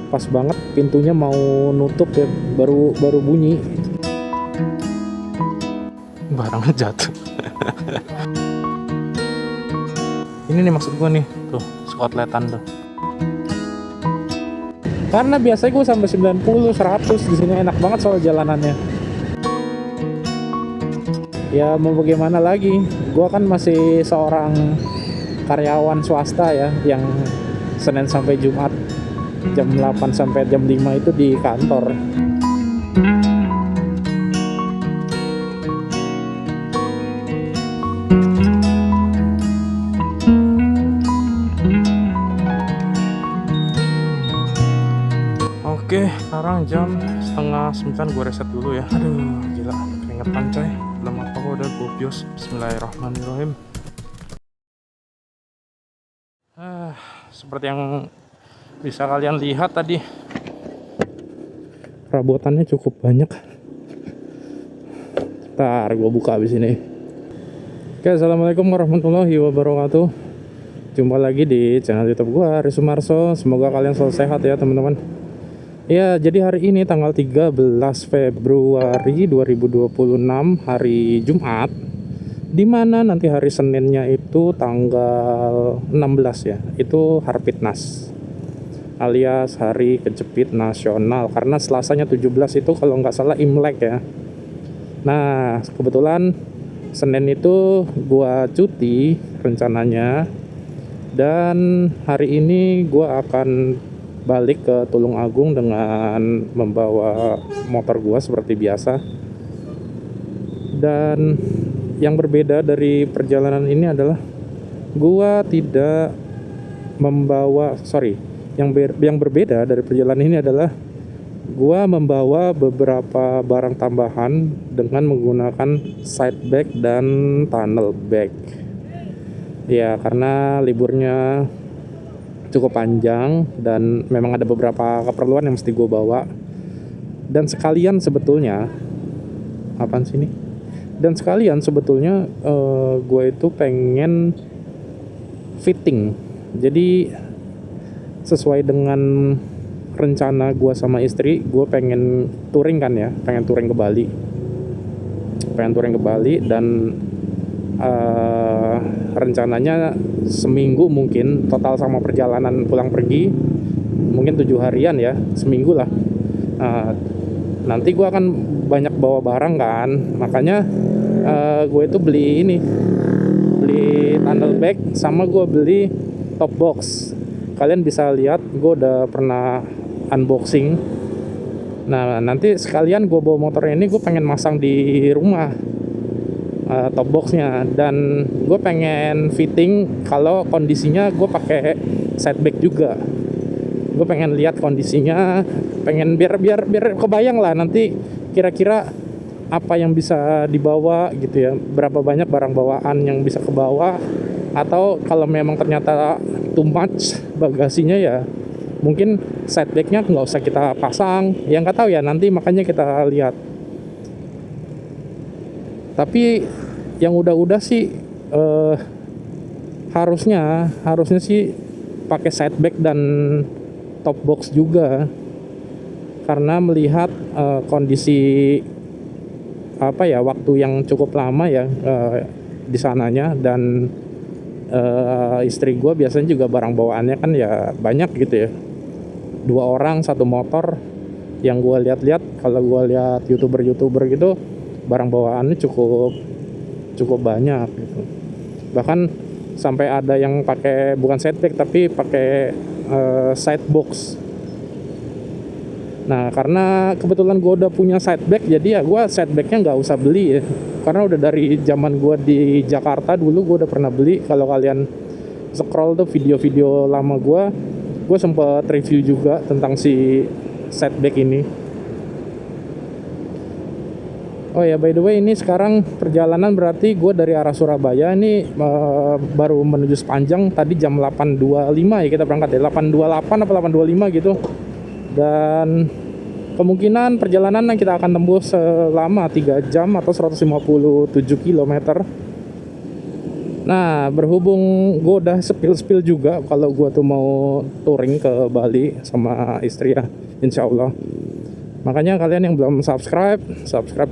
pas banget pintunya mau nutup ya, baru baru bunyi. Barangnya jatuh. Ini nih maksud gue nih, tuh skotletan tuh. Karena biasanya gue sampai 90, 100 di sini enak banget soal jalanannya. Ya mau bagaimana lagi, gue kan masih seorang karyawan swasta ya, yang Senin sampai Jumat jam 8 sampai jam 5 itu di kantor. Oke, sekarang jam setengah 9, gue reset dulu ya. Aduh, gila, keringetan coy. Belum apa kok udah gue bios. Bismillahirrahmanirrahim. Seperti yang bisa kalian lihat tadi, perabotannya cukup banyak. Ntar gue buka abis ini. Oke, assalamualaikum warahmatullahi wabarakatuh. Jumpa lagi di channel YouTube gue, Aris Sumarso. Semoga kalian selalu sehat ya teman-teman. Ya, jadi hari ini tanggal 13 Februari 2026, hari Jumat, dimana nanti hari Seninnya itu tanggal 16 ya, itu Harpitnas alias Hari Kejepit Nasional, karena Selasanya 17 itu kalau nggak salah Imlek ya. Nah, kebetulan Senin itu gua cuti rencananya, dan hari ini gua akan balik ke Tulung Agung dengan membawa motor gua seperti biasa. Dan yang berbeda dari perjalanan ini adalah gua tidak membawa, yang berbeda dari perjalanan ini adalah gua membawa beberapa barang tambahan dengan menggunakan side bag dan tunnel bag. Ya, karena liburnya cukup panjang dan memang ada beberapa keperluan yang mesti gue bawa. Dan sekalian sebetulnya gue itu pengen fitting. Jadi sesuai dengan rencana gue sama istri, gue pengen touring kan ya, pengen touring ke Bali dan rencananya seminggu mungkin total sama perjalanan pulang pergi, mungkin 7 harian ya, seminggu lah. Nanti gue akan banyak bawa barang kan, makanya gue itu beli tunnel bag, sama gue beli top box. Kalian bisa lihat gue udah pernah unboxing. Nah, nanti sekalian gue bawa motornya ini, gue pengen masang di rumah top boxnya, dan gue pengen fitting kalau kondisinya gue pakai side bag juga. Gue pengen lihat kondisinya, pengen biar kebayang lah nanti kira-kira apa yang bisa dibawa gitu ya, berapa banyak barang bawaan yang bisa kebawa, atau kalau memang ternyata too much bagasinya ya mungkin side bagnya nggak usah kita pasang, ya nggak tahu ya, nanti makanya kita lihat. Tapi yang udah sih harusnya sih pakai side bag dan top box juga, karena melihat kondisi waktu yang cukup lama ya di sananya, dan istri gue biasanya juga barang bawaannya kan ya banyak gitu ya, 2 orang 1 motor. Yang gue lihat kalau gue lihat youtuber gitu, barang bawaannya cukup banyak gitu. Bahkan sampai ada yang pakai bukan side bag tapi pakai side box. Nah, karena kebetulan gue udah punya side bag, jadi ya gue side bagnya nggak usah beli ya, karena udah dari zaman gue di Jakarta dulu gue udah pernah beli. Kalau kalian scroll tuh video-video lama gue sempet review juga tentang si side bag ini. Oh ya, by the way, ini sekarang perjalanan berarti gue dari arah Surabaya ini baru menuju Sepanjang. Tadi jam 8.25 ya kita berangkat ya, 8.28 atau 8.25 gitu. Dan kemungkinan perjalanan yang kita akan tembus selama 3 jam atau 157 km. Nah, berhubung gue udah spill juga kalau gue tuh mau touring ke Bali sama istri ya, insya Allah. Makanya kalian yang belum subscribe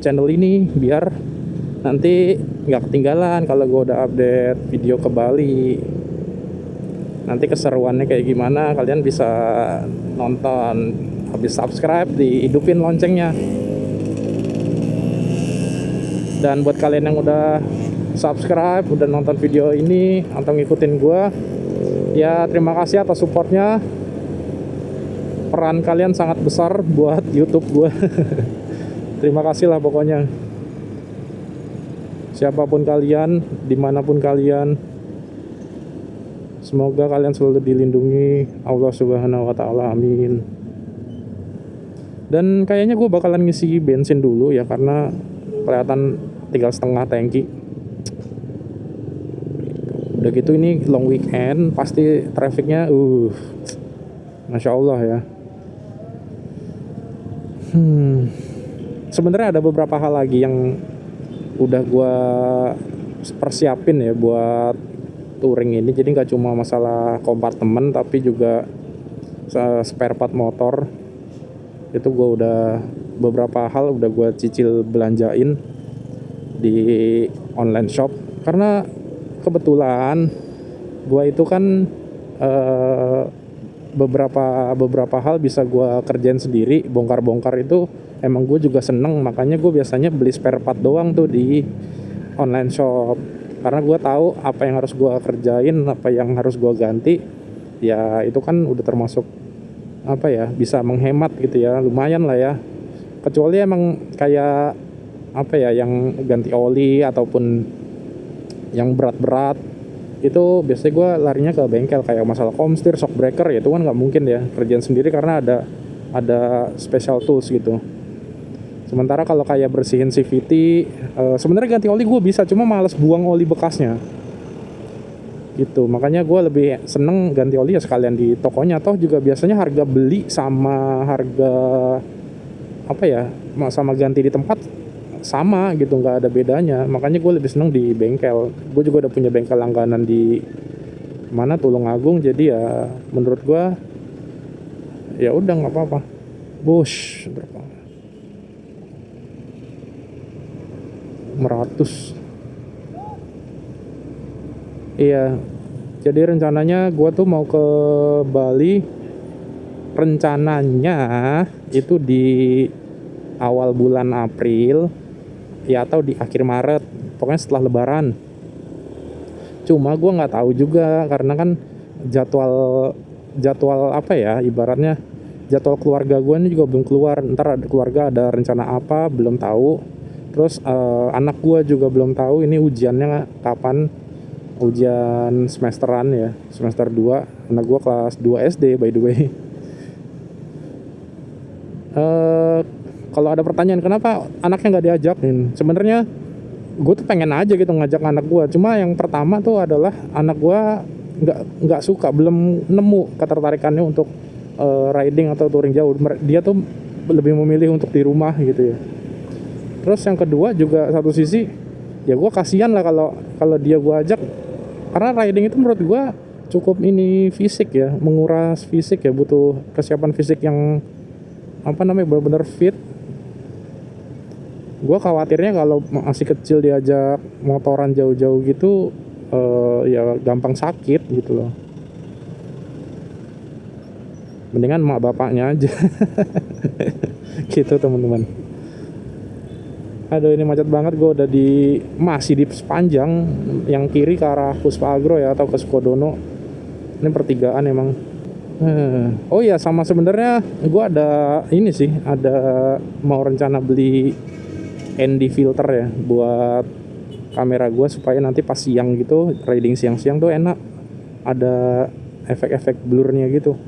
channel ini biar nanti nggak ketinggalan kalau gue udah update video ke Bali. Nanti keseruannya kayak gimana kalian bisa nonton. Habis subscribe dihidupin loncengnya. Dan buat kalian yang udah subscribe, udah nonton video ini atau ngikutin gue, ya terima kasih atas supportnya. Peran kalian sangat besar buat YouTube gue. Terima kasih lah pokoknya. Siapapun kalian, dimanapun kalian, semoga kalian selalu dilindungi Allah Subhanahu Wa Taala, amin. Dan kayaknya gue bakalan ngisi bensin dulu ya, karena kelihatan tinggal setengah tangki. Udah gitu ini long weekend, pasti trafficnya Masya Allah ya. Sebenarnya ada beberapa hal lagi yang udah gua persiapin ya buat touring ini. Jadi nggak cuma masalah kompartemen, tapi juga spare part motor. Itu gua udah beberapa hal udah gua cicil belanjain di online shop, karena kebetulan gua itu kan beberapa hal bisa gua kerjain sendiri. Bongkar-bongkar itu emang gue juga seneng, makanya gue biasanya beli spare part doang tuh di online shop, karena gue tahu apa yang harus gue kerjain, apa yang harus gue ganti. Ya itu kan udah termasuk apa ya, bisa menghemat gitu ya, lumayan lah ya. Kecuali emang kayak apa ya, yang ganti oli ataupun yang berat-berat, itu biasanya gue larinya ke bengkel. Kayak masalah komstir, shock breaker, ya itu kan nggak mungkin ya kerjaan sendiri karena ada special tools gitu. Sementara kalau kayak bersihin CVT, sebenarnya ganti oli gue bisa, cuma males buang oli bekasnya gitu. Makanya gue lebih seneng ganti oli ya sekalian di tokonya. Toh juga biasanya harga beli sama harga apa ya, sama ganti di tempat sama gitu, nggak ada bedanya. Makanya gue lebih seneng di bengkel. Gue juga udah punya bengkel langganan di mana, Tulungagung. Jadi ya menurut gue ya udah nggak apa-apa. Bosch berapa? 500. Iya. Jadi rencananya gue tuh mau ke Bali. Rencananya itu di awal bulan April ya, atau di akhir Maret, pokoknya setelah Lebaran. Cuma gue nggak tahu juga, karena kan jadwal apa ya, ibaratnya jadwal keluarga gue ini juga belum keluar. Ntar keluarga ada rencana apa belum tahu. Terus anak gue juga belum tahu ini ujiannya kapan, ujian semesteran ya, semester 2. Anak gue kelas 2 SD by the way. Kalau ada pertanyaan kenapa anaknya nggak diajakin, sebenarnya gue tuh pengen aja gitu ngajak anak gue. Cuma yang pertama tuh adalah anak gue nggak suka, belum nemu ketertarikannya untuk riding atau touring jauh. Dia tuh lebih memilih untuk di rumah gitu ya. Terus yang kedua juga satu sisi ya gue kasihan lah kalau dia gue ajak, karena riding itu menurut gue cukup ini fisik ya, menguras fisik ya, butuh kesiapan fisik yang apa namanya, benar-benar fit. Gue khawatirnya kalau masih kecil diajak motoran jauh-jauh gitu ya gampang sakit gitu loh. Mendingan mak bapaknya aja. Gitu teman-teman. Aduh ini macet banget. Gue udah masih di sepanjang yang kiri ke arah Puspa Agro ya, atau ke Sukodono. Ini pertigaan emang. Oh iya, sama sebenarnya gue ada ini sih, ada mau rencana beli ND filter ya buat kamera gue, supaya nanti pas siang gitu, riding siang-siang tuh enak, ada efek-efek blurnya gitu.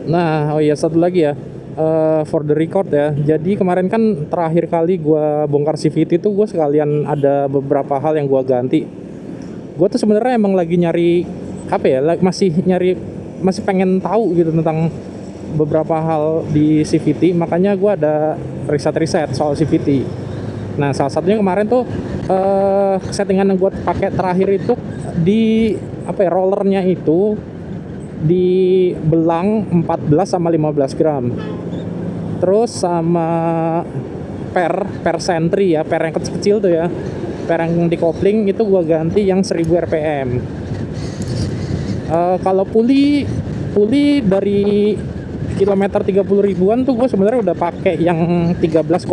Nah, oh iya satu lagi ya, for the record ya. Jadi kemarin kan terakhir kali gue bongkar CVT tuh gue sekalian ada beberapa hal yang gue ganti. Gue tuh sebenarnya emang lagi nyari apa ya, masih pengen tahu gitu tentang beberapa hal di CVT. Makanya gue ada riset soal CVT. Nah, salah satunya kemarin tuh settingan yang gue pakai terakhir itu di apa ya, rollernya itu di belang 14 sama 15 gram. Terus sama per sentry ya, per yang kecil-kecil tuh ya. Per yang di kopling itu gue ganti yang 1000 rpm. Kalau puli dari kilometer 30 ribuan tuh gue sebenarnya udah pakai yang 13,8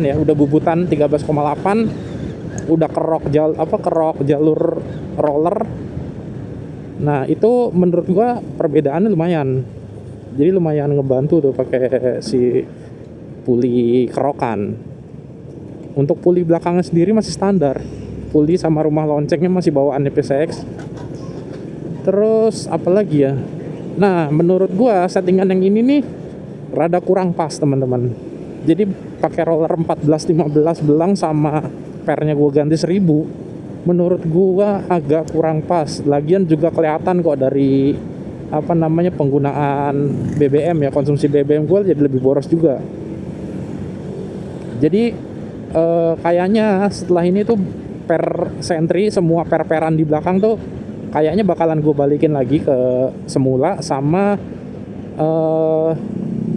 ya, udah bubutan 13,8, udah kerok jalur roller. Nah, itu menurut gue perbedaannya lumayan. Jadi lumayan ngebantu tuh pakai si puli kerokan. Untuk puli belakangnya sendiri masih standar. Puli sama rumah loncengnya masih bawaan PCX. Terus apalagi ya? Nah, menurut gua settingan yang ini nih rada kurang pas, teman-teman. Jadi pakai roller 14-15 belang sama pernya gua ganti 1000. Menurut gua agak kurang pas. Lagian juga kelihatan kok dari apa namanya penggunaan BBM ya, konsumsi BBM gua jadi lebih boros juga. Jadi kayaknya setelah ini tuh per sentry semua per-peran di belakang tuh kayaknya bakalan gue balikin lagi ke semula, sama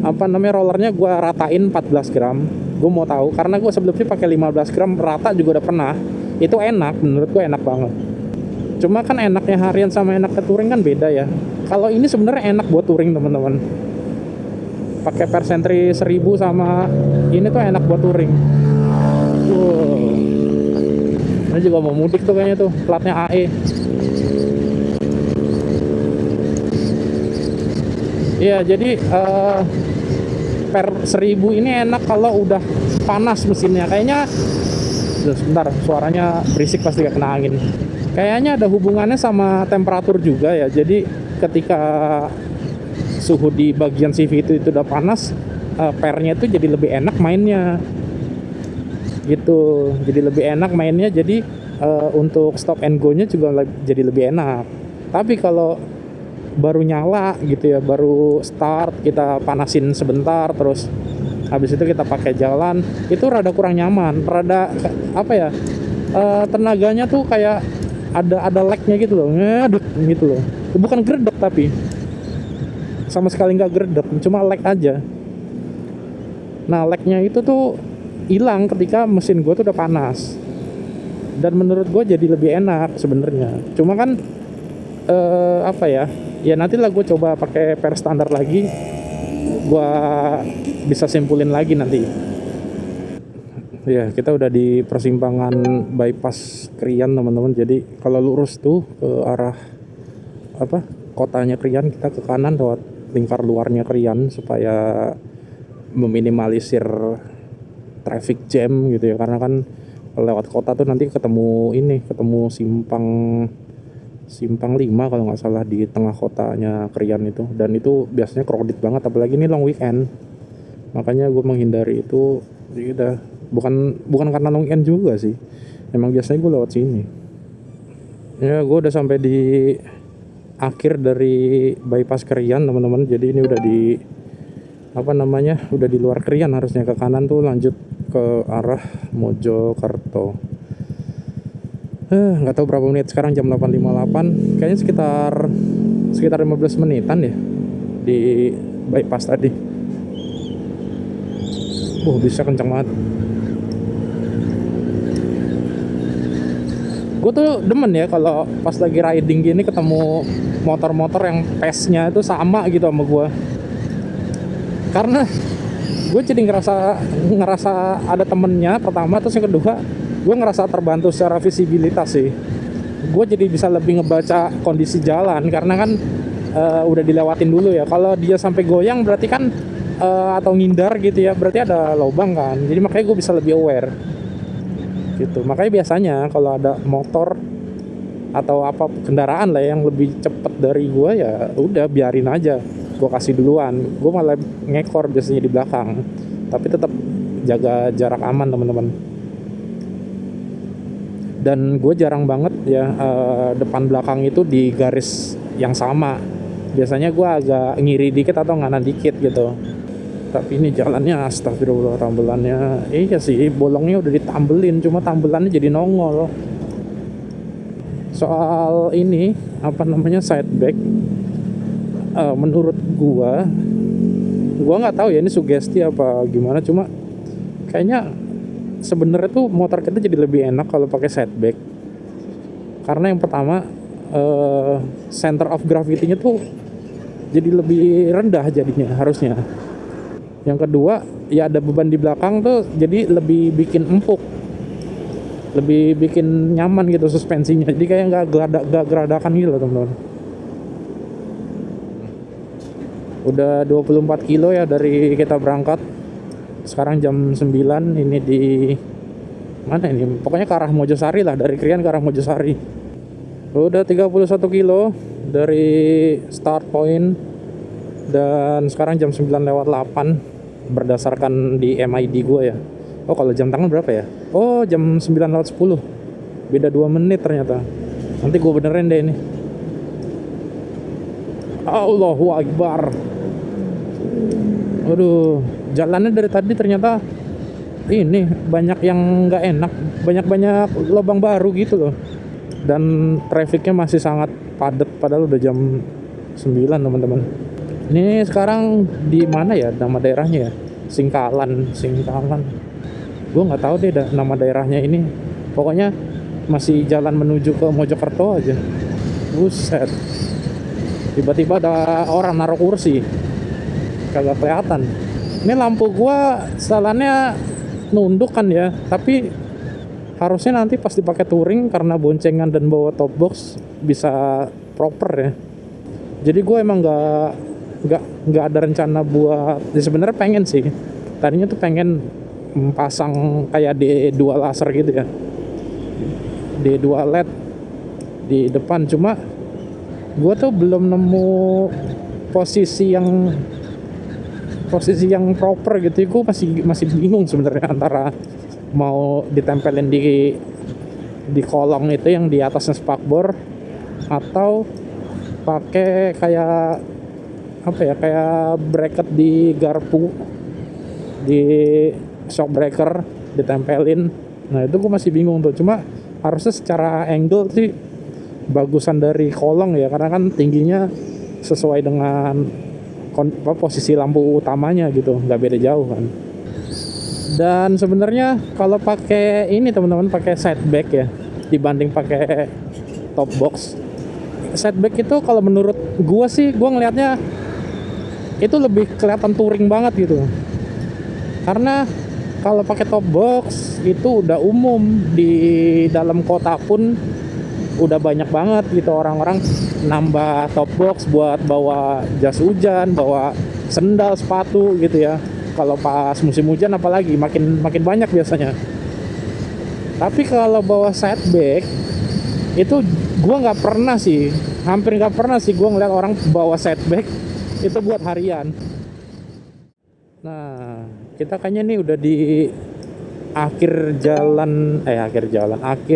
apa namanya rollernya gue ratain 14 gram. Gue mau tahu karena gue sebelumnya pakai 15 gram rata juga udah pernah. Itu enak, menurut gue enak banget. Cuma kan enaknya harian sama enaknya touring kan beda ya. Kalau ini sebenarnya enak buat touring, teman-teman. Pakai per sentry 1000 sama ini tuh enak buat touring. Wow. Ini juga mau mudik tuh kayaknya tuh, platnya AE. Iya, jadi per 1000 ini enak kalau udah panas mesinnya. Kayaknya sebentar, suaranya berisik pasti gak kena angin. Kayaknya ada hubungannya sama temperatur juga ya. Jadi ketika suhu di bagian CV itu udah panas, pernya itu jadi lebih enak mainnya. Gitu. Jadi lebih enak mainnya, jadi untuk stop and go-nya juga jadi lebih enak. Tapi kalau baru nyala gitu ya, baru start kita panasin sebentar terus habis itu kita pakai jalan, itu rada kurang nyaman, rada apa ya, tenaganya tuh kayak ada lag-nya gitu loh, ngedut gitu loh. Bukan gredek, tapi sama sekali nggak gredek, cuma lag aja. Nah, lag-nya itu tuh hilang ketika mesin gue tuh udah panas, dan menurut gue jadi lebih enak sebenarnya. Cuma kan apa ya, ya nantilah gue coba pakai per standar lagi, gue bisa simpulin lagi nanti. Ya, kita udah di persimpangan bypass Krian, teman-teman. Jadi kalau lurus tuh ke arah apa kotanya Krian, kita ke kanan lewat lingkar luarnya Krian supaya meminimalisir traffic jam gitu ya, karena kan lewat kota tuh nanti ketemu simpang 5 kalau nggak salah di tengah kotanya Krian itu, dan itu biasanya crowded banget, apalagi ini long weekend. Makanya gue menghindari itu. Jadi udah bukan karena long weekend juga sih, emang biasanya gue lewat sini. Ya, gue udah sampai di akhir dari bypass Krian, teman-teman. Jadi ini udah di apa namanya, udah di luar Krian, harusnya ke kanan tuh lanjut ke arah Mojokerto. Nggak tahu berapa menit sekarang, jam 8.58, kayaknya sekitar 15 menitan ya di bypass tadi. Bisa kencang banget. Gue tuh demen ya kalau pas lagi riding gini ketemu motor-motor yang pace-nya itu sama gitu sama gue, karena gue jadi ngerasa ada temennya pertama, terus yang kedua gue ngerasa terbantu secara visibilitas sih. Gue jadi bisa lebih ngebaca kondisi jalan, karena kan udah dilewatin dulu ya. Kalau dia sampai goyang berarti kan atau ngindar gitu ya, berarti ada lubang kan. Jadi makanya gue bisa lebih aware gitu. Makanya biasanya kalau ada motor atau apa kendaraan lah yang lebih cepet dari gue, ya udah biarin aja, gue kasih duluan. Gue malah ngekor biasanya di belakang, tapi tetap jaga jarak aman, teman-teman. Dan gue jarang banget ya depan belakang itu di garis yang sama. Biasanya gue agak ngiri dikit atau nganan dikit gitu. Tapi ini jalannya astagfirullah, tambelannya iya sih, bolongnya udah ditambelin, cuma tambelannya jadi nongol. Soal ini apa namanya, sideback, menurut gua nggak tahu ya ini sugesti apa gimana, cuma kayaknya sebenarnya tuh motor kita jadi lebih enak kalau pakai sideback. Karena yang pertama, center of gravity-nya tuh jadi lebih rendah jadinya harusnya. Yang kedua, ya ada beban di belakang tuh jadi lebih bikin empuk, lebih bikin nyaman gitu suspensinya. Jadi kayak nggak geradakan gitu loh teman-teman. Udah 24 kilo ya dari kita berangkat. Sekarang jam 9, ini di mana ini? Pokoknya ke arah Mojosari lah, dari Krian ke arah Mojosari. Udah 31 kilo dari start point, dan sekarang jam 9:08 berdasarkan di MID gue ya. Oh kalau jam tangan berapa ya? Oh jam 9:10, beda 2 menit ternyata. Nanti gue benerin deh ini. Allahu Akbar. Aduh, jalannya dari tadi ternyata ini banyak yang nggak enak, banyak lubang baru gitu loh. Dan trafficnya masih sangat padat padahal udah jam 9 teman-teman. Ini sekarang di mana ya nama daerahnya ya? Singkalan. Gue nggak tahu deh nama daerahnya ini. Pokoknya masih jalan menuju ke Mojokerto aja. Buset. Tiba-tiba ada orang naruh kursi. Kagak kelihatan. Ini lampu gua jalannya nunduk kan ya, tapi harusnya nanti pas dipakai touring karena boncengan dan bawa top box bisa proper ya. Jadi gue emang nggak ada rencana buat, ya sebenarnya pengen sih. Tadinya tuh pengen pasang kayak D2 laser gitu ya, D2 LED di depan. Cuma gue tuh belum nemu posisi yang proper gitu. Gue masih bingung sebenarnya antara mau ditempelin di kolong itu yang di atasnya spakbor, atau pakai kayak apa ya, kayak bracket di garpu, di shock breaker ditempelin. Nah itu gue masih bingung tuh. Cuma harusnya secara angle sih bagusan dari kolong ya, karena kan tingginya sesuai dengan posisi lampu utamanya gitu, nggak beda jauh kan. Dan sebenarnya kalau pakai ini teman-teman, pakai sideback ya dibanding pakai top box, sideback itu kalau menurut gua sih, gua ngelihatnya itu lebih kelihatan touring banget gitu. Karena kalau pakai top box itu udah umum, di dalam kota pun udah banyak banget gitu orang-orang nambah top box buat bawa jas hujan, bawa sendal, sepatu gitu ya. Kalau pas musim hujan apalagi makin banyak biasanya. Tapi kalau bawa sideback itu gua nggak pernah sih, hampir nggak pernah sih gua ngeliat orang bawa sideback itu buat harian. Nah, kita kayaknya nih udah di akhir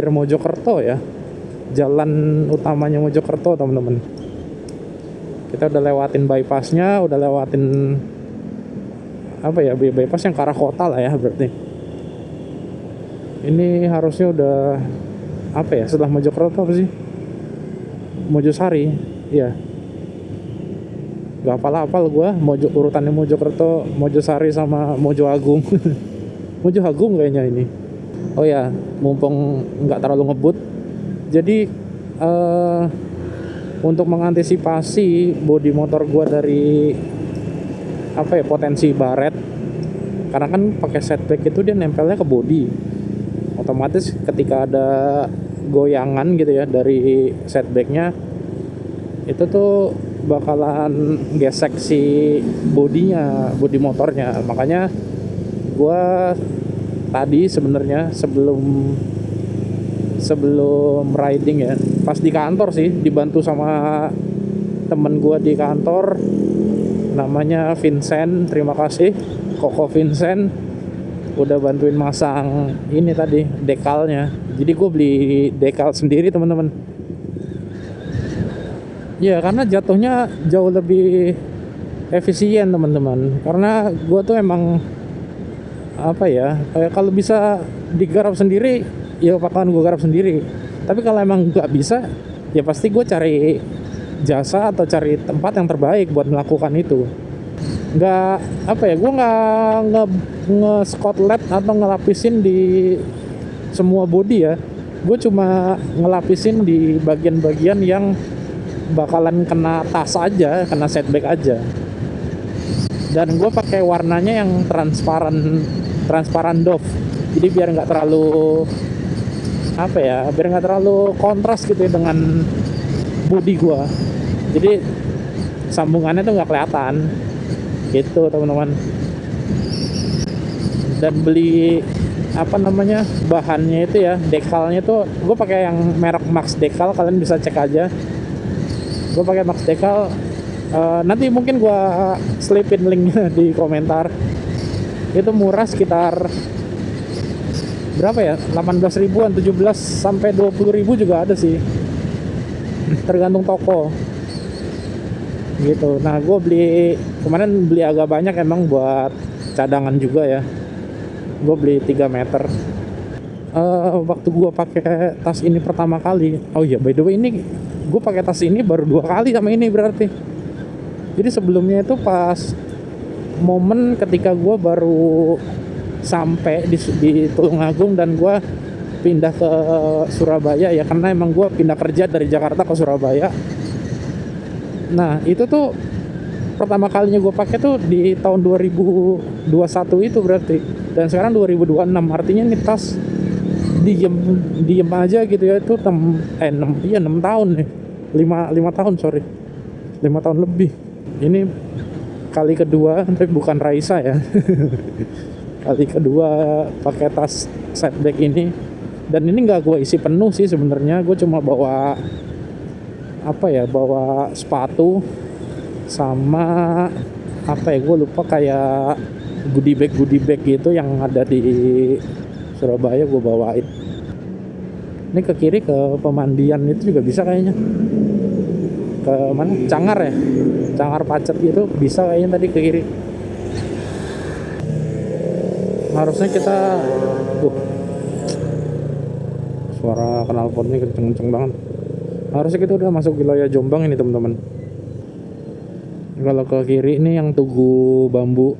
Mojokerto ya. Jalan utamanya Mojokerto teman-teman. Kita udah lewatin bypassnya, udah lewatin apa ya, bypass yang ke arah kota lah ya berarti. Ini harusnya udah apa ya, setelah Mojokerto apa sih? Mojosari, iya. Gak hafal gue, urutannya Mojokerto, Mojosari sama Mojo Agung. Mojo Agung kayaknya ini. Oh ya, mumpung nggak terlalu ngebut, jadi untuk mengantisipasi bodi motor gue dari apa ya, potensi baret, karena kan pakai sideback itu dia nempelnya ke bodi, otomatis ketika ada goyangan gitu ya dari sidebacknya, itu tuh bakalan gesek si bodi motornya. Makanya gue tadi sebenarnya sebelum riding ya, pas di kantor sih dibantu sama temen gue di kantor, namanya Vincent, terima kasih Koko Vincent udah bantuin masang ini tadi dekalnya. Jadi gue beli dekal sendiri teman-teman ya, karena jatuhnya jauh lebih efisien teman-teman, karena gue tuh emang apa ya, kayak kalau bisa digarap sendiri ya bakalan gue garap sendiri, tapi kalau emang nggak bisa ya pasti gue cari jasa atau cari tempat yang terbaik buat melakukan itu. Nggak apa ya, gue nge-scott lap atau ngelapisin di semua body ya, gue cuma ngelapisin di bagian-bagian yang bakalan kena tas aja, kena setback aja. Dan gue pakai warnanya yang transparan doff, jadi biar nggak terlalu apa ya, biar nggak terlalu kontras gitu ya dengan body gue, jadi sambungannya tuh nggak kelihatan gitu teman-teman. Dan beli apa namanya, bahannya itu ya, dekalnya tuh gue pakai yang merek Max Dekal, kalian bisa cek aja. Gue pakai Max Dekal. Nanti mungkin gue selipin linknya di komentar. Itu murah sekitar berapa ya, 18 ribuan, 17 sampai 20 ribu juga ada sih, tergantung toko gitu. Nah gue kemarin beli agak banyak emang buat cadangan juga ya. Gue beli 3 meter. Waktu gue pakai tas ini pertama kali, oh iya by the way, ini gue pakai tas ini baru 2 kali sama ini berarti. Jadi sebelumnya itu pas momen ketika gue baru sampai di Tulungagung dan gue pindah ke Surabaya ya, karena emang gue pindah kerja dari Jakarta ke Surabaya. Nah itu tuh pertama kalinya gue pakai tuh di tahun 2021 itu berarti, dan sekarang 2026, artinya ini tas diem aja gitu ya. Itu 6 tahun nih, 5 tahun, sorry, 5 tahun lebih. Ini kali kedua, tapi bukan Raisa ya. Kali kedua pakai tas setback ini, dan ini nggak gue isi penuh sih sebenarnya. Gue cuma bawa apa ya, bawa sepatu sama apa ya, gue lupa, kayak goodie bag gitu yang ada di Surabaya gue bawain. Ini ke kiri ke pemandian itu juga bisa kayaknya. Ke mana? Cangar ya, Cangar Pacet gitu bisa kayaknya tadi ke kiri. Harusnya kita suara knalpotnya kenceng banget. Harusnya kita udah masuk wilayah Jombang ini teman-teman. Kalau ke kiri ini yang Tugu Bambu,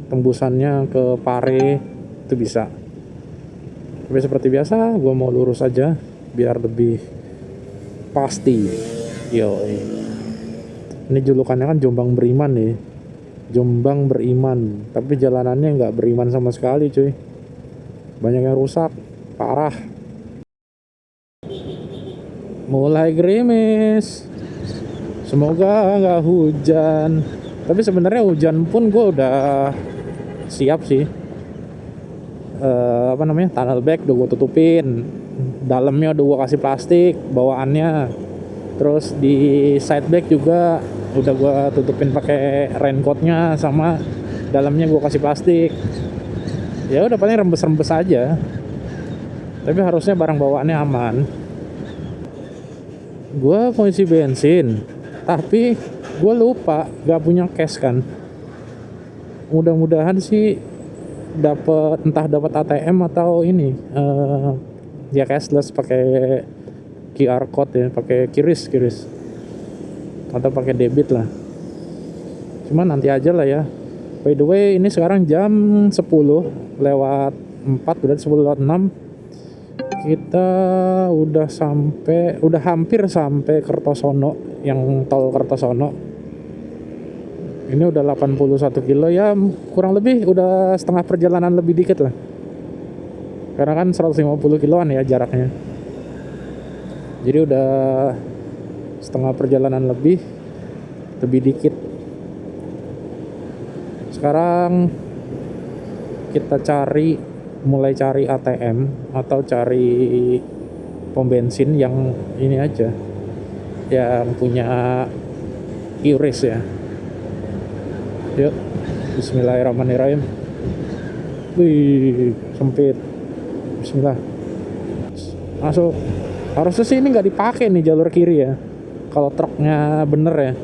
tembusannya ke Pare itu bisa. Tapi seperti biasa gue mau lurus aja biar lebih pasti. Yo, ini julukannya kan Jombang Beriman nih, Jombang Beriman, tapi jalanannya nggak beriman sama sekali cuy. Banyak yang rusak, parah. Mulai gerimis, semoga nggak hujan. Tapi sebenarnya hujan pun gue udah siap sih. Apa namanya, tunnel bag udah gue tutupin, dalamnya udah gue kasih plastik bawaannya. Terus di side bag juga udah gue tutupin pakai raincoatnya, sama dalamnya gue kasih plastik. Ya udah paling rembes-rembes aja, tapi harusnya barang bawaannya aman. Gue mau isi bensin, tapi gue lupa gak punya cash kan. Mudah-mudahan sih entah dapat ATM atau ini ya cashless, pakai QR code ya, pakai kiris atau pakai debit lah. Cuma nanti aja lah ya. By the way, ini sekarang jam 10 lewat 4, udah 10 lewat 6. Kita udah hampir sampai Kertosono, yang tol Kertosono. Ini udah 81 kilo ya, kurang lebih udah setengah perjalanan lebih dikit lah. Karena kan 150 kiloan ya jaraknya. Jadi udah setengah perjalanan lebih dikit. Sekarang kita mulai cari ATM atau cari pom bensin yang ini aja, yang punya QRIS ya. Yuk, bismillahirrahmanirrahim. Wih, sempit. Bismillah. Masuk. Harusnya sih ini nggak dipakai nih jalur kiri ya, kalau truknya bener ya.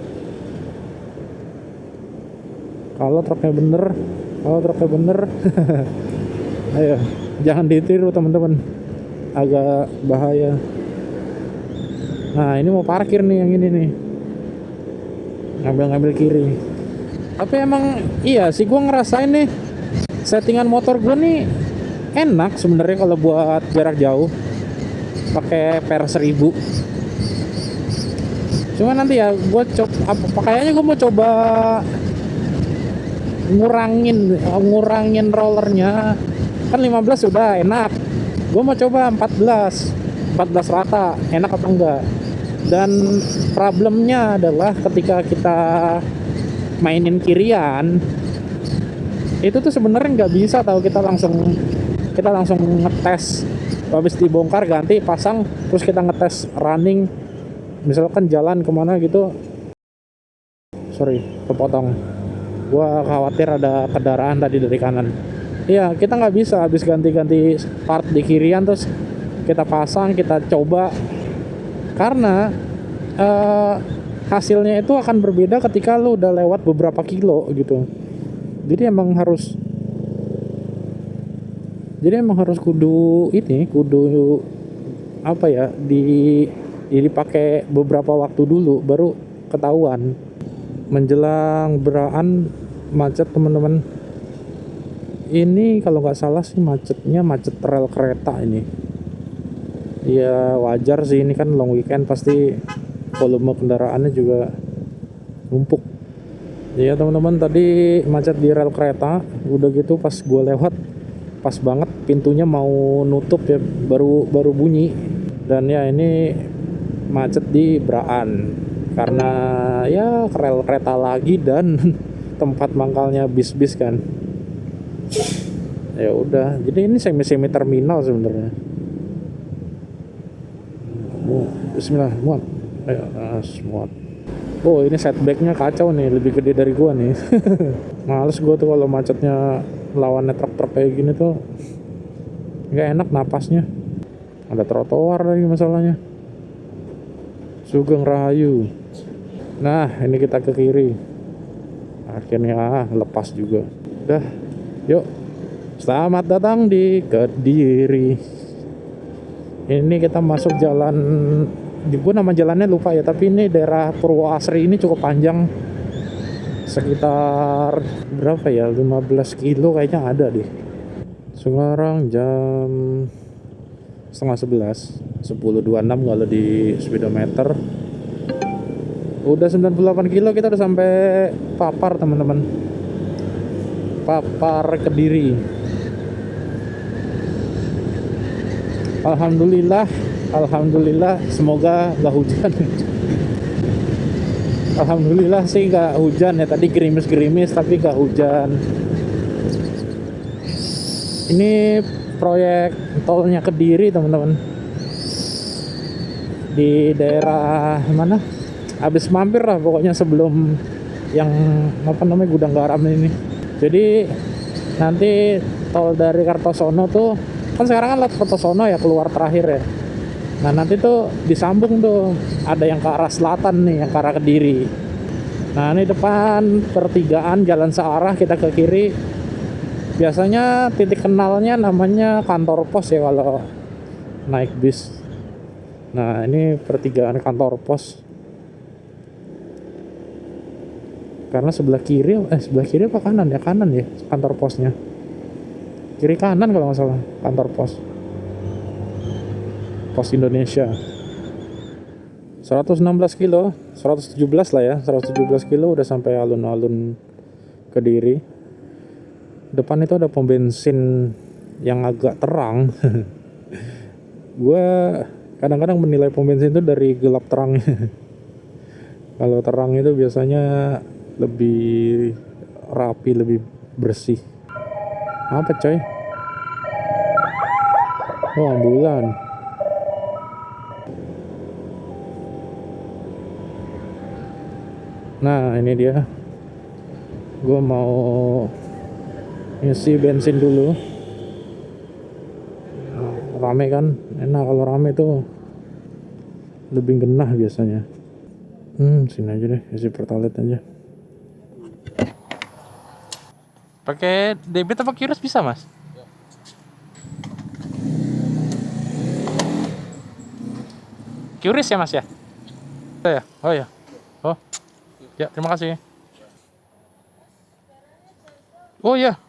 Kalau truknya bener, kalau truknya bener. Ayo, jangan ditiru teman-teman, agak bahaya. Nah ini mau parkir nih yang ini nih, ngambil kiri. Tapi emang iya sih, gue ngerasain nih settingan motor gue nih enak sebenarnya kalau buat jarak jauh pakai per 1000. Cuma nanti ya gue kayaknya gue mau coba ngurangin rollernya. Kan 15 sudah enak, gue mau coba 14 rata, enak apa enggak. Dan problemnya adalah ketika kita mainin kirian itu tuh sebenarnya nggak bisa tahu, kita langsung ngetes, habis dibongkar ganti pasang, terus kita ngetes running, misalkan jalan kemana gitu. Sorry kepotong, gua khawatir ada kendaraan tadi dari kanan. Iya, kita nggak bisa habis ganti-ganti part di kirian terus kita pasang, kita coba, karena hasilnya itu akan berbeda ketika lu udah lewat beberapa kilo gitu. Jadi emang harus kudu apa ya, dipakai beberapa waktu dulu baru ketahuan. Menjelang Beraan macet teman-teman. Ini kalau nggak salah sih macetnya macet rel kereta ini. Ya wajar sih, ini kan long weekend, pasti volume kendaraannya juga numpuk. Ya teman-teman, tadi macet di rel kereta, udah gitu pas gue lewat pas banget pintunya mau nutup ya, baru bunyi. Dan ya ini macet di Beraan karena ya rel kereta lagi dan tempat mangkalnya bis-bis kan. Ya udah, jadi ini semi terminal sebenarnya. Bismillah, muat. Ayo, muat. Oh ini setbacknya kacau nih, lebih gede dari gua nih. Males gua tuh kalau macetnya lawannya truk-truk kayak gini tuh, nggak enak napasnya. Ada trotoar lagi masalahnya. Sugeng Rahayu. Nah ini kita ke kiri, akhirnya lepas juga. Udah, yuk, selamat datang di Kediri. Ini kita masuk jalan, gue nama jalannya lupa ya, tapi ini daerah Purwoasri ini cukup panjang, sekitar berapa ya, 15 kilo kayaknya ada deh. Sekarang jam setengah 11, 10.26 kalau di speedometer. Udah 98 kilo, kita udah sampai Papar teman-teman, Papar Kediri. Alhamdulillah, semoga gak hujan. Alhamdulillah sih gak hujan ya, tadi gerimis tapi gak hujan. Ini proyek tolnya Kediri teman-teman, di daerah mana, habis mampir lah pokoknya sebelum yang Gudang Garam ini. Jadi nanti tol dari Kartosono tuh, kan sekarang kan lewat Kartosono ya keluar terakhir ya. Nah nanti tuh disambung tuh, ada yang ke arah selatan nih, yang ke arah Kediri. Nah ini depan pertigaan jalan searah, kita ke kiri. Biasanya titik kenalnya namanya kantor pos ya kalau naik bis. Nah ini pertigaan kantor pos. Karena sebelah kiri apa kanan ya? Kanan ya kantor posnya. Kiri kanan kalau nggak salah kantor pos Indonesia. 116 kilo, 117 lah ya, 117 kilo udah sampai alun-alun Kediri. Depan itu ada pom bensin yang agak terang. Gue kadang-kadang menilai pom bensin itu dari gelap terangnya. Kalau terang itu biasanya lebih rapi, lebih bersih. Apa coy? Oh ambulan. Nah ini dia, gue mau ngisi bensin dulu. Nah, rame kan, enak kalau rame tuh lebih genah biasanya. Sini aja deh, isi pertalite aja. Pakai debit apa QRIS bisa, Mas? QRIS ya, Mas ya? Ya. Oh ya. Oh. Ya, terima kasih. Oh ya.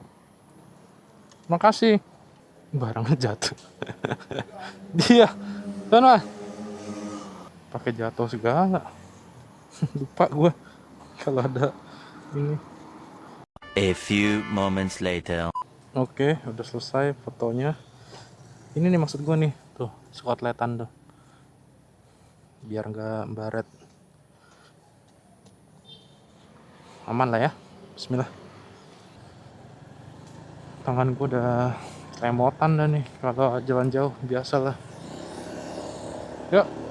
Makasih. Barangnya jatuh. Dia. Sana. Pakai jatuh segala. Lupa gua kalau ada ini. A few moments later. Oke, udah selesai fotonya. Ini nih maksud gua nih, tuh skotletan tuh, biar nggak baret. Aman lah ya. Bismillah. Tangan gua udah remotan dah nih kalau jalan jauh, biasalah. Yuk.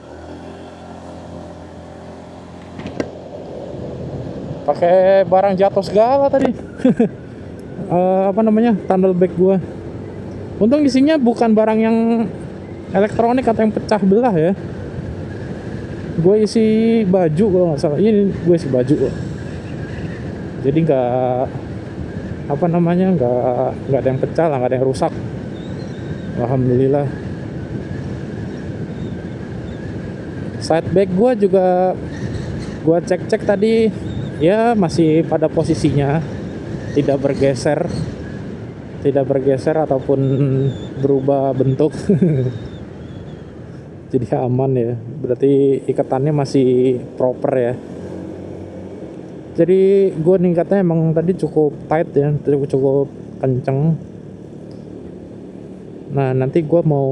Pakai barang jatuh segala tadi. Apa namanya, tunnel bag gua. Untung isinya bukan barang yang elektronik atau yang pecah belah ya. Gue isi baju kalau nggak salah. Ini gue isi baju kok. Jadi nggak, apa namanya, nggak ada yang pecah lah, nggak ada yang rusak. Alhamdulillah. Side bag gue juga gue cek tadi, ya masih pada posisinya, tidak bergeser ataupun berubah bentuk. Jadi aman ya, berarti ikatannya masih proper ya. Jadi gue ningkatnya emang tadi cukup tight ya, cukup kenceng. Nah nanti gue mau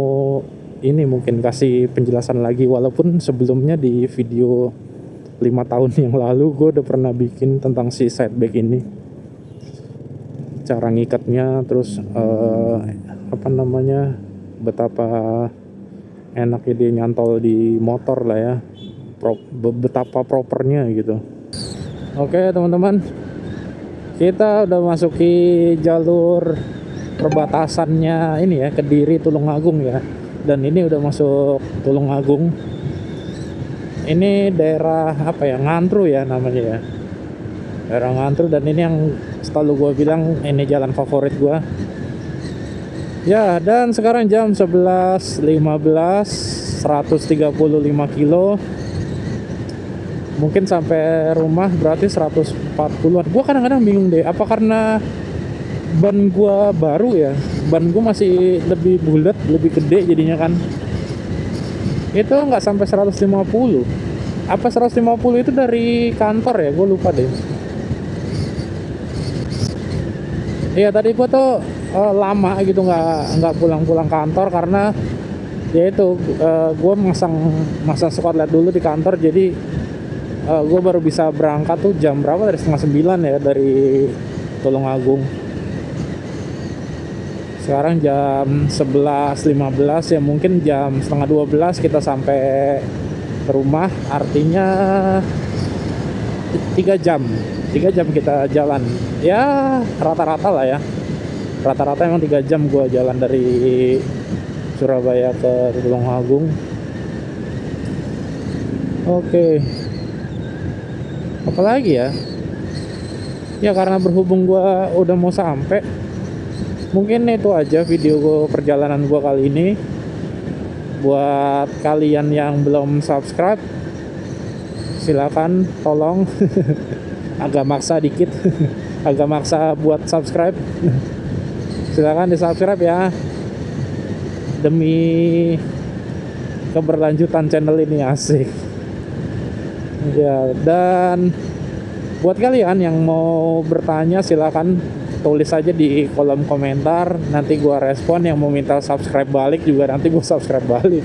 ini mungkin kasih penjelasan lagi, walaupun sebelumnya di video 5 tahun yang lalu gue udah pernah bikin tentang si side bag ini, cara ngikatnya, terus apa namanya, betapa enaknya dia nyantol di motor lah ya, betapa propernya gitu. Oke teman-teman, kita udah masuki jalur perbatasannya ini ya, Kediri Tulungagung ya, dan ini udah masuk Tulungagung. Ini daerah apa ya, Ngantru ya namanya ya, daerah Ngantru, dan ini yang selalu gue bilang ini jalan favorit gue ya. Dan sekarang jam 11.15, 135 kilo, mungkin sampai rumah berarti 140-an. Gue kadang-kadang bingung deh, apa karena ban gue baru ya, ban gue masih lebih bulat, lebih gede jadinya kan. Itu nggak sampai 150, apa 150 itu dari kantor ya, gue lupa deh. Iya tadi gue tuh lama gitu nggak pulang kantor, karena ya itu gue masang skotlet dulu di kantor. Jadi gue baru bisa berangkat tuh jam berapa, dari 8:30 ya, dari Tulungagung. Sekarang jam 11.15 ya, mungkin jam 11:30 kita sampai ke rumah. Artinya 3 jam kita jalan ya, rata-rata lah ya, rata-rata emang 3 jam gua jalan dari Surabaya ke Tulungagung. Oke, apalagi ya karena berhubung gua udah mau sampai, mungkin itu aja video perjalanan gua kali ini. Buat kalian yang belum subscribe, silakan tolong. Agak maksa dikit. Agak maksa buat subscribe. Silakan di subscribe ya, demi keberlanjutan channel ini, asik ya. Dan buat kalian yang mau bertanya, silakan tulis aja di kolom komentar, nanti gua respon. Yang mau minta subscribe balik juga nanti gua subscribe balik.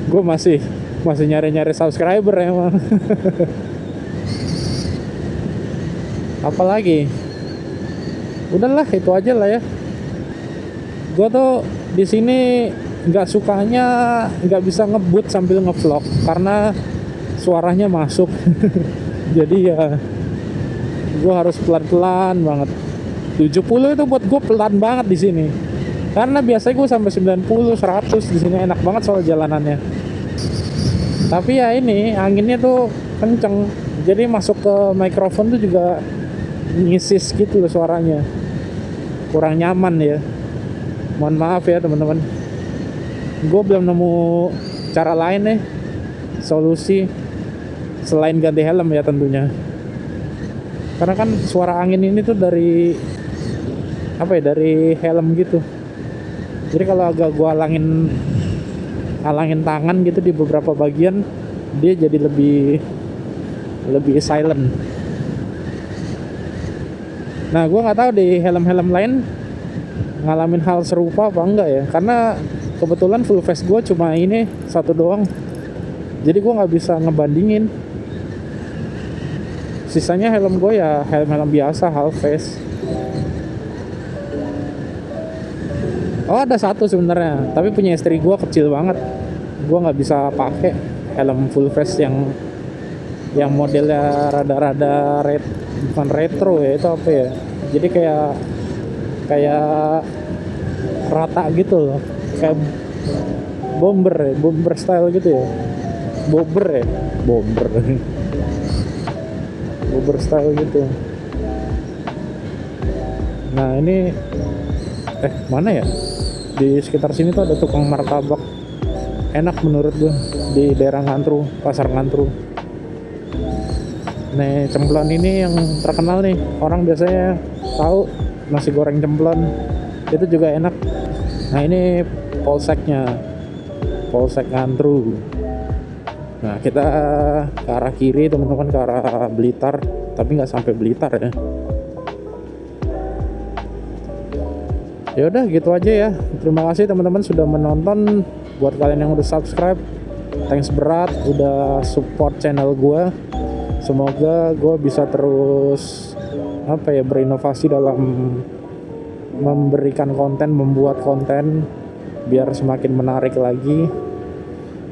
Gua masih nyari subscriber emang. Apalagi, udahlah itu aja lah ya. Gua tuh di sini nggak bisa ngebut sambil ngevlog karena suaranya masuk. Jadi ya gue harus pelan-pelan banget. 70 itu buat gue pelan banget di sini. Karena biasanya gue sampai 90, 100 di sini enak banget soal jalanannya. Tapi ya ini anginnya tuh kenceng. Jadi masuk ke mikrofon tuh juga ngisis gitu loh suaranya, kurang nyaman ya. Mohon maaf ya teman-teman, gue belum nemu cara lain nih, solusi selain ganti helm ya tentunya. Karena kan suara angin ini tuh dari apa ya, dari helm gitu. Jadi kalau agak gue alangin tangan gitu di beberapa bagian, dia jadi lebih silent. Nah, gue nggak tahu di helm-helm lain ngalamin hal serupa apa enggak ya, karena kebetulan full face gue cuma ini satu doang, jadi gue nggak bisa ngebandingin. Sisanya helm gue ya helm biasa half face. Oh, ada satu sebenarnya, tapi punya istri gue kecil banget, gue nggak bisa pakai helm full face yang modelnya rada-rada bukan retro ya, itu apa ya, jadi kayak rata gitu loh, kayak bomber style gitu ya, bomber bomber style gitu. Nah ini mana ya, di sekitar sini tuh ada tukang martabak enak menurut gue di daerah Ngantru, pasar Ngantru. Nih cemplon ini yang terkenal nih, orang biasanya tahu nasi goreng cemplon, itu juga enak. Nah ini polseknya, polsek Ngantru. Nah kita ke arah kiri teman-teman, ke arah Blitar, tapi nggak sampai Blitar ya. Ya udah gitu aja ya. Terima kasih teman-teman sudah menonton. Buat kalian yang udah subscribe, thanks berat udah support channel gue. Semoga gue bisa terus berinovasi dalam memberikan konten, membuat konten biar semakin menarik lagi.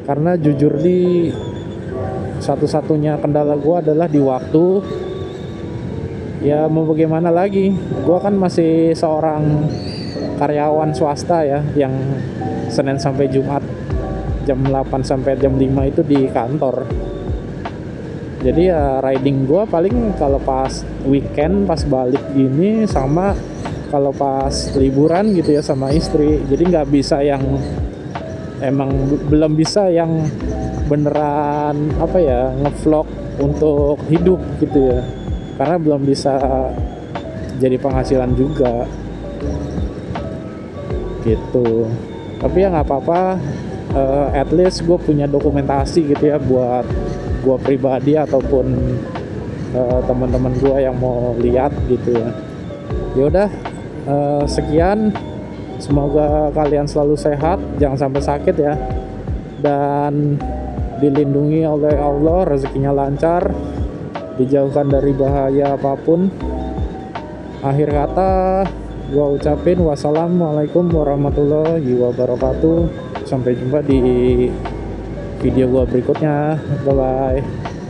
Karena jujur di satu-satunya kendala gue adalah di waktu. Ya mau bagaimana lagi, gue kan masih seorang karyawan swasta ya, yang Senin sampai Jumat jam 8 sampai jam 5 itu di kantor. Jadi ya riding gue paling kalau pas weekend, pas balik gini, sama kalau pas liburan gitu ya sama istri. Jadi nggak bisa yang belum bisa yang beneran ngevlog untuk hidup gitu ya, karena belum bisa jadi penghasilan juga gitu. Tapi ya nggak apa-apa, at least gue punya dokumentasi gitu ya, buat gue pribadi ataupun teman-teman gue yang mau lihat gitu ya. Yaudah, sekian, semoga kalian selalu sehat, jangan sampai sakit ya, dan dilindungi oleh Allah, rezekinya lancar, dijauhkan dari bahaya apapun. Akhir kata gua ucapin wassalamualaikum warahmatullahi wabarakatuh. Sampai jumpa di video gua berikutnya. Bye bye.